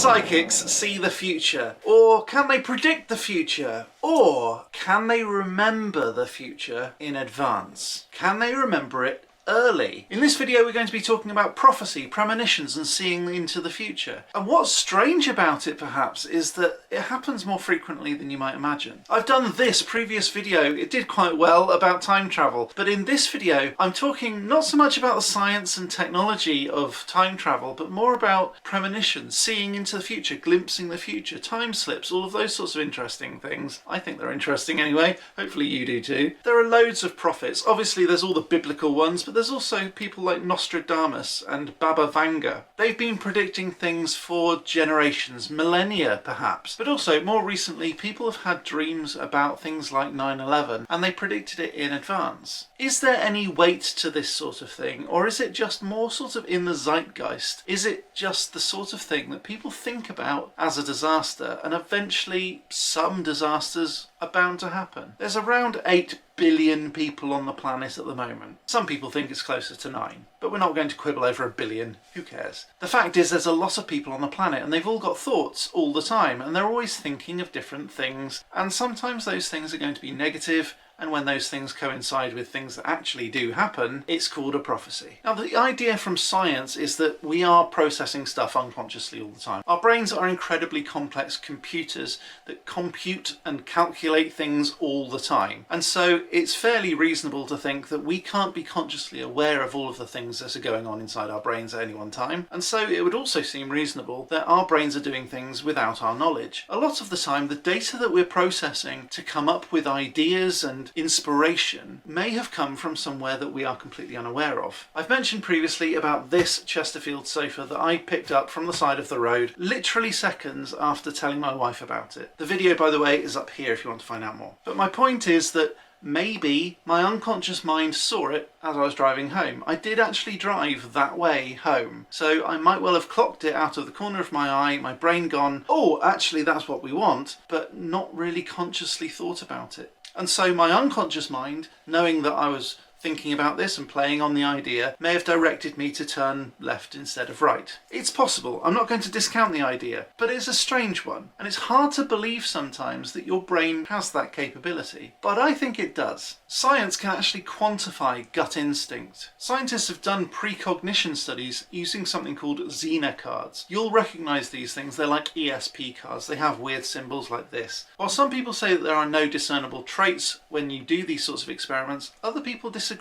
psychics see the future? Or can they predict the future? Or can they remember the future in advance? Can they remember it early? In this video we're going to be talking about prophecy, premonitions and seeing into the future. And what's strange about it perhaps is that it happens more frequently than you might imagine. I've done this previous video, it did quite well, about time travel, but in this video I'm talking not so much about the science and technology of time travel, but more about premonitions, seeing into the future, glimpsing the future, time slips, all of those sorts of interesting things. I think they're interesting anyway, hopefully you do too. There are loads of prophets. Obviously there's all the biblical ones, but there's also people like Nostradamus and Baba Vanga. They've been predicting things for generations, millennia perhaps. But also, more recently, people have had dreams about things like 9/11 and they predicted it in advance. Is there any weight to this sort of thing, or is it just more sort of in the zeitgeist? Is it just the sort of thing that people think about as a disaster, and eventually some disasters are bound to happen? There's around 8 billion people on the planet at the moment. Some people think it's closer to 9, but we're not going to quibble over 1 billion. Who cares? The fact is there's a lot of people on the planet and they've all got thoughts all the time, and they're always thinking of different things, and sometimes those things are going to be negative, and when those things coincide with things that actually do happen, it's called a prophecy. Now, the idea from science is that we are processing stuff unconsciously all the time. Our brains are incredibly complex computers that compute and calculate things all the time. And so it's fairly reasonable to think that we can't be consciously aware of all of the things that are going on inside our brains at any one time. And so it would also seem reasonable that our brains are doing things without our knowledge. A lot of the time, the data that we're processing to come up with ideas and inspiration may have come from somewhere that we are completely unaware of. I've mentioned previously about this Chesterfield sofa that I picked up from the side of the road literally seconds after telling my wife about it. The video, by the way, is up here if you want to find out more. But my point is that maybe my unconscious mind saw it as I was driving home. I did actually drive that way home, so I might well have clocked it out of the corner of my eye, my brain gone, oh, actually that's what we want, but not really consciously thought about it. And so my unconscious mind, knowing that I was thinking about this and playing on the idea, may have directed me to turn left instead of right. It's possible, I'm not going to discount the idea, but it's a strange one, and it's hard to believe sometimes that your brain has that capability. But I think it does. Science can actually quantify gut instinct. Scientists have done precognition studies using something called Xena cards. You'll recognise these things, they're like ESP cards, they have weird symbols like this. While some people say that there are no discernible traits when you do these sorts of experiments, other people disagree,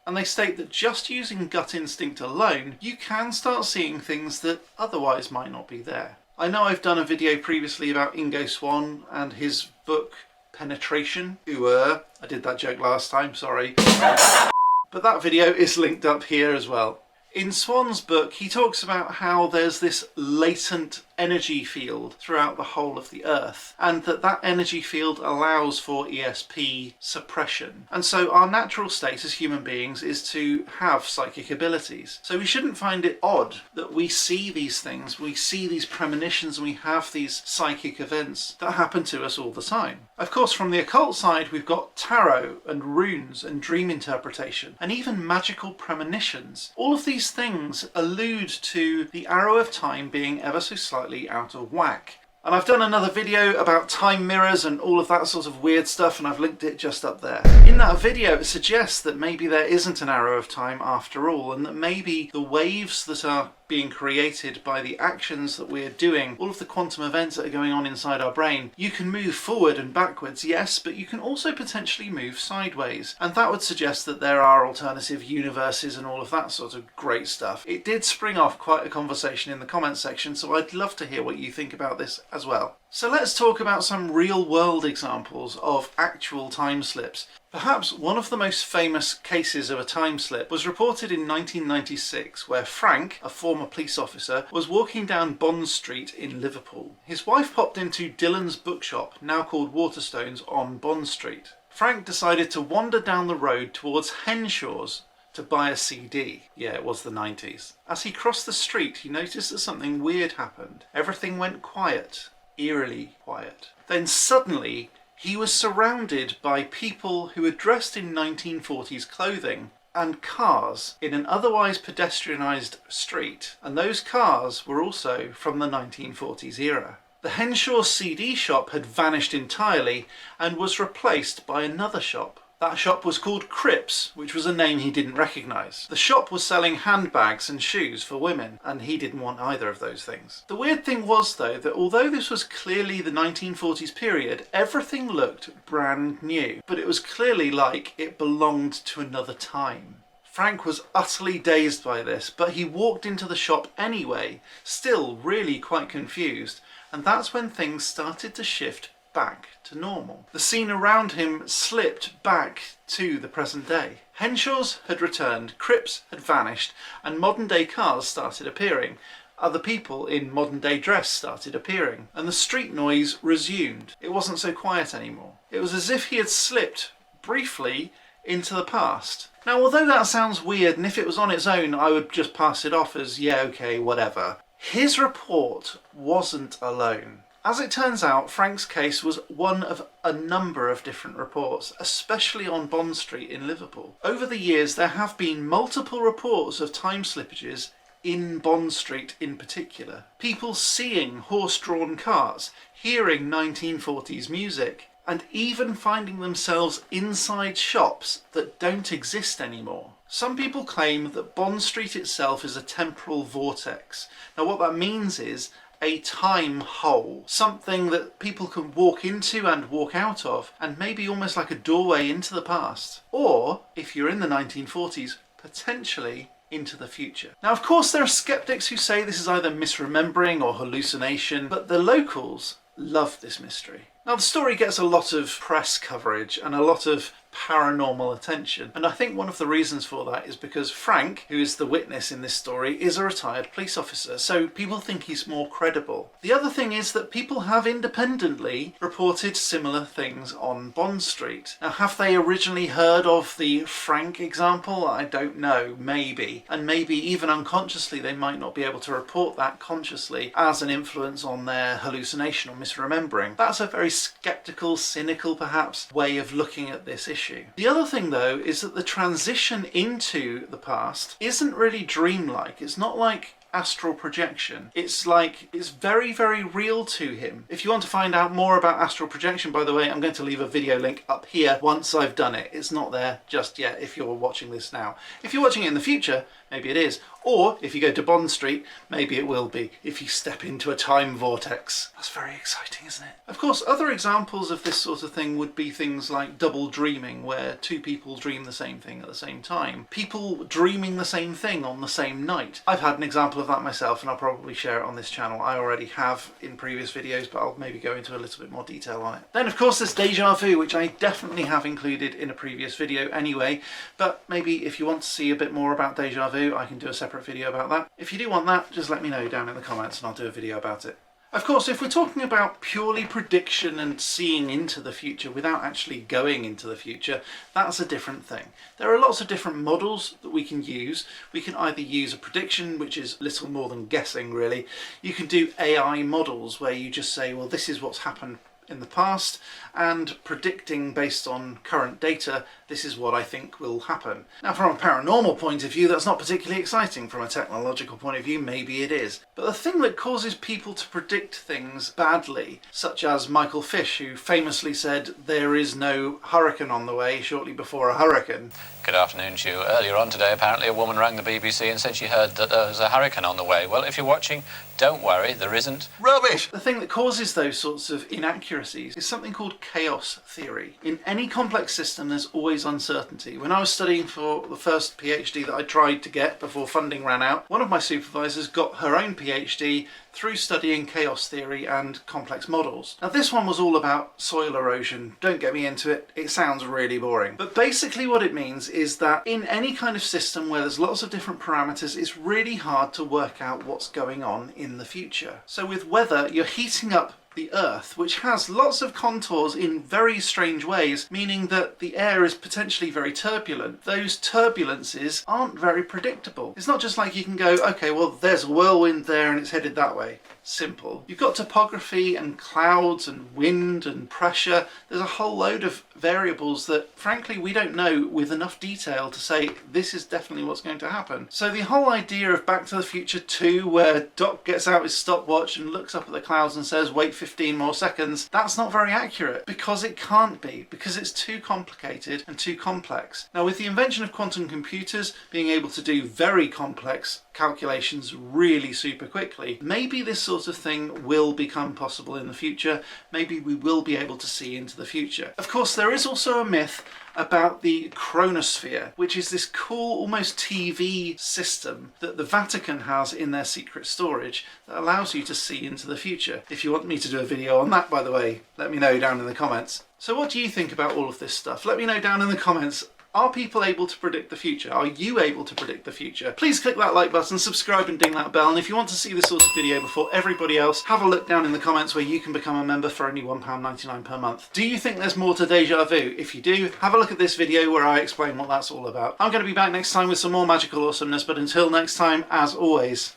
and they state that just using gut instinct alone, you can start seeing things that otherwise might not be there. I know I've done a video previously about Ingo Swann and his book Penetration. I did that joke last time, sorry. But that video is linked up here as well. In Swann's book, he talks about how there's this latent energy field throughout the whole of the Earth, and that energy field allows for ESP suppression. And so our natural state as human beings is to have psychic abilities. So we shouldn't find it odd that we see these things, we see these premonitions, and we have these psychic events that happen to us all the time. Of course, from the occult side, we've got tarot and runes and dream interpretation, and even magical premonitions. All of these things allude to the arrow of time being ever so slightly out of whack. And I've done another video about time mirrors and all of that sort of weird stuff, and I've linked it just up there. In that video it suggests that maybe there isn't an arrow of time after all, and that maybe the waves that are being created by the actions that we're doing, all of the quantum events that are going on inside our brain, you can move forward and backwards, yes, but you can also potentially move sideways. And that would suggest that there are alternative universes and all of that sort of great stuff. It did spring off quite a conversation in the comments section, so I'd love to hear what you think about this as well. So let's talk about some real-world examples of actual time slips. Perhaps one of the most famous cases of a time slip was reported in 1996, where Frank, a former police officer, was walking down Bond Street in Liverpool. His wife popped into Dylan's bookshop, now called Waterstones, on Bond Street. Frank decided to wander down the road towards Henshaw's to buy a CD. Yeah, it was the 90s. As he crossed the street, he noticed that something weird happened. Everything went quiet. Eerily quiet. Then suddenly he was surrounded by people who were dressed in 1940s clothing, and cars in an otherwise pedestrianised street, and those cars were also from the 1940s era. The Henshaw CD shop had vanished entirely and was replaced by another shop. That shop was called Cripps, which was a name he didn't recognise. The shop was selling handbags and shoes for women, and he didn't want either of those things. The weird thing was, though, that although this was clearly the 1940s period, everything looked brand new, but it was clearly like it belonged to another time. Frank was utterly dazed by this, but he walked into the shop anyway, still really quite confused, and that's when things started to shift back to normal. The scene around him slipped back to the present day. Henshaw's had returned, Cripps had vanished, and modern day cars started appearing. Other people in modern day dress started appearing, and the street noise resumed. It wasn't so quiet anymore. It was as if he had slipped briefly into the past. Now, although that sounds weird, and if it was on its own I would just pass it off as yeah, okay, whatever, his report wasn't alone. As it turns out, Frank's case was one of a number of different reports, especially on Bond Street in Liverpool. Over the years there have been multiple reports of time slippages in Bond Street in particular. People seeing horse-drawn carts, hearing 1940s music, and even finding themselves inside shops that don't exist anymore. Some people claim that Bond Street itself is a temporal vortex. Now what that means is a time hole, something that people can walk into and walk out of, and maybe almost like a doorway into the past. Or, if you're in the 1940s, potentially into the future. Now, of course, there are skeptics who say this is either misremembering or hallucination, but the locals love this mystery. Now, the story gets a lot of press coverage and a lot of paranormal attention, and I think one of the reasons for that is because Frank, who is the witness in this story, is a retired police officer, so people think he's more credible. The other thing is that people have independently reported similar things on Bond Street. Now, have they originally heard of the Frank example? I don't know, maybe. And maybe even unconsciously they might not be able to report that consciously as an influence on their hallucination or misremembering. That's a very skeptical, cynical perhaps, way of looking at this issue. The other thing though is that the transition into the past isn't really dreamlike. It's not like astral projection. It's very, very real to him. If you want to find out more about astral projection, by the way, I'm going to leave a video link up here once I've done it. It's not there just yet if you're watching this now. If you're watching it in the future, maybe it is. Or if you go to Bond Street, maybe it will be, if you step into a time vortex. That's very exciting, isn't it? Of course, other examples of this sort of thing would be things like double dreaming, where two people dream the same thing at the same time. People dreaming the same thing on the same night. I've had an example of that myself, and I'll probably share it on this channel. I already have in previous videos, but I'll maybe go into a little bit more detail on it. Then, of course, there's Deja Vu, which I definitely have included in a previous video anyway, but maybe if you want to see a bit more about Deja Vu, I can do a separate video about that. If you do want that, just let me know down in the comments and I'll do a video about it. Of course, if we're talking about purely prediction and seeing into the future without actually going into the future, that's a different thing. There are lots of different models that we can use. We can either use a prediction, which is little more than guessing really. You can do AI models where you just say, well, this is what's happened in the past, and predicting based on current data, this is what I think will happen. Now, from a paranormal point of view, that's not particularly exciting. From a technological point of view, maybe it is. But the thing that causes people to predict things badly, such as Michael Fish, who famously said there is no hurricane on the way shortly before a hurricane. Good afternoon to you. Earlier on today, apparently a woman rang the BBC and said she heard that there was a hurricane on the way. Well, if you're watching, don't worry, there isn't. Rubbish! The thing that causes those sorts of inaccuracies is something called chaos theory. In any complex system, there's always uncertainty. When I was studying for the first PhD that I tried to get before funding ran out, one of my supervisors got her own PhD through studying chaos theory and complex models. Now, this one was all about soil erosion. Don't get me into it, it sounds really boring. But basically what it means is that in any kind of system where there's lots of different parameters, it's really hard to work out what's going on in the future. So with weather, you're heating up the Earth, which has lots of contours in very strange ways, meaning that the air is potentially very turbulent. Those turbulences aren't very predictable. It's not just like you can go, okay, well, there's a whirlwind there and it's headed that way. simple. You've got topography and clouds and wind and pressure. There's a whole load of variables that frankly we don't know with enough detail to say this is definitely what's going to happen. So the whole idea of Back to the Future 2, where Doc gets out his stopwatch and looks up at the clouds and says wait 15 more seconds, that's not very accurate, because it can't be, because it's too complicated and too complex. Now with the invention of quantum computers being able to do very complex calculations really super quickly, maybe this sort of thing will become possible in the future. Maybe we will be able to see into the future. Of course, there is also a myth about the chronosphere, which is this cool, almost TV system that the Vatican has in their secret storage that allows you to see into the future. If you want me to do a video on that, by the way, let me know down in the comments. So what do you think about all of this stuff? Let me know down in the comments. Are people able to predict the future? Are you able to predict the future? Please click that like button, subscribe and ding that bell, and if you want to see this sort of video before everybody else, have a look down in the comments where you can become a member for only £1.99 per month. Do you think there's more to Deja Vu? If you do, have a look at this video where I explain what that's all about. I'm going to be back next time with some more magical awesomeness, but until next time, as always...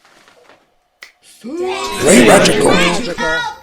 Stay magical.